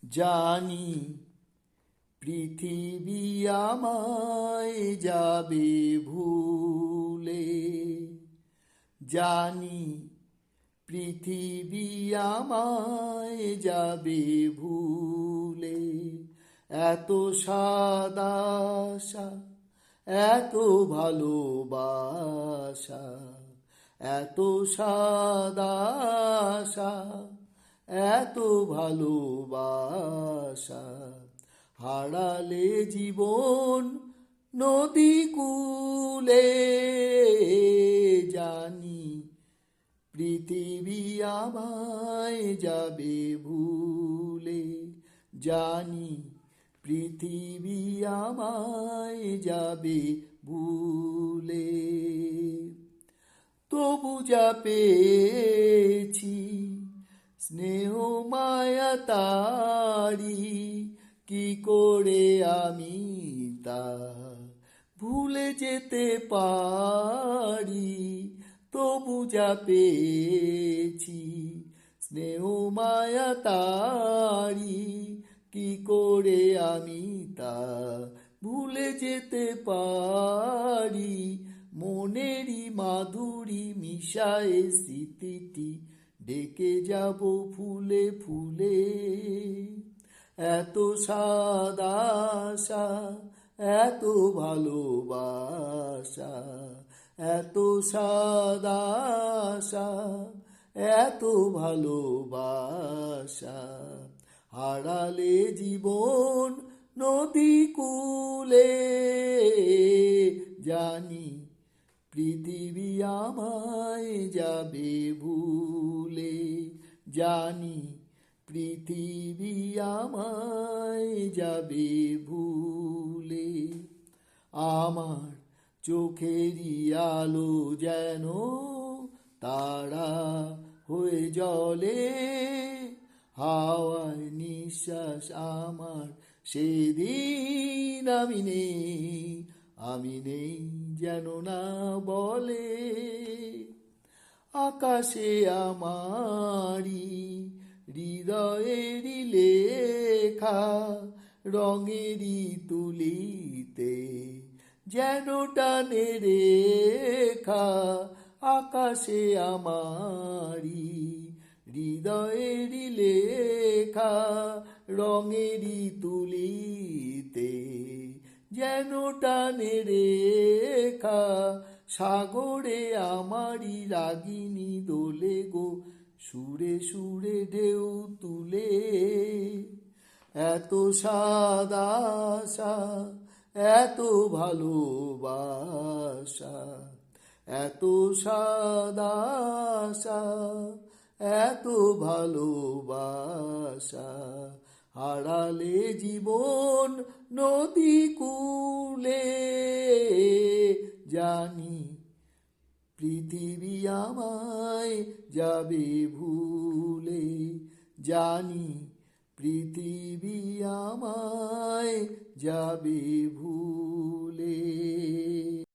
জানি পৃথিবী আমায় যাবে ভুলে, জানি পৃথিবী আমায় যাবে ভুলে। এত সাদা আশা, এত ভালোবাসা, এত সাদা আশা, এত ভালোবাসা হারালে জীবন নদী কূলে। জানি পৃথিবী আমায় যাবে ভুলে, জানি পৃথিবী আমায় যাবে ভুলে। তবু যা পেয়েছি স্নেহ মায়া তারি, কি করে আমি তা ভুলে যেতে পারি। তবু যা পেয়েছি স্নেহ মায়া তারি, কি করে আমি তা ভুলে যেতে পারি। মনেরই মাধুরী মিশায়ে স্মৃতিটি ডেকে যাব ফুলে ফুলে। এত সাদা আশা, এত ভালোবাসা, এত সাদা আশা, এত ভালোবাসা হারালে জীবন নদী কূলে। জানি পৃথিবী আমায় যাবে ভুলে, জানি পৃথিবী আমায় যাবে ভুলে। আমার চোখেরই আলো যেন তারা হয়ে জ্বলে, হাওয়ায় নিঃশ্বাস আমার সেদিন আমি নেই, আমি নেই যেন না বলে। আকাশে আমারি হৃদয়েরই লেখা রঙেরই তুলিতে যেন টানে রেখা। আকাশে আমারি হৃদয়েরই লেখা রঙেরই তুলিতে যেন টানে রেখা। সাগরে আমারি রাগিনী দোলে গো, সুরে সুরে ঢেউ তুলে। এত সাদা আশা, এত ভালোবাসা, এত সাদা আশা, এত ভালোবাসা হারালে জীবন নদী কূলে। জানি পৃথিবী আমায় যাবে ভুলে, জানি পৃথিবী আমায় যাবে ভুলে।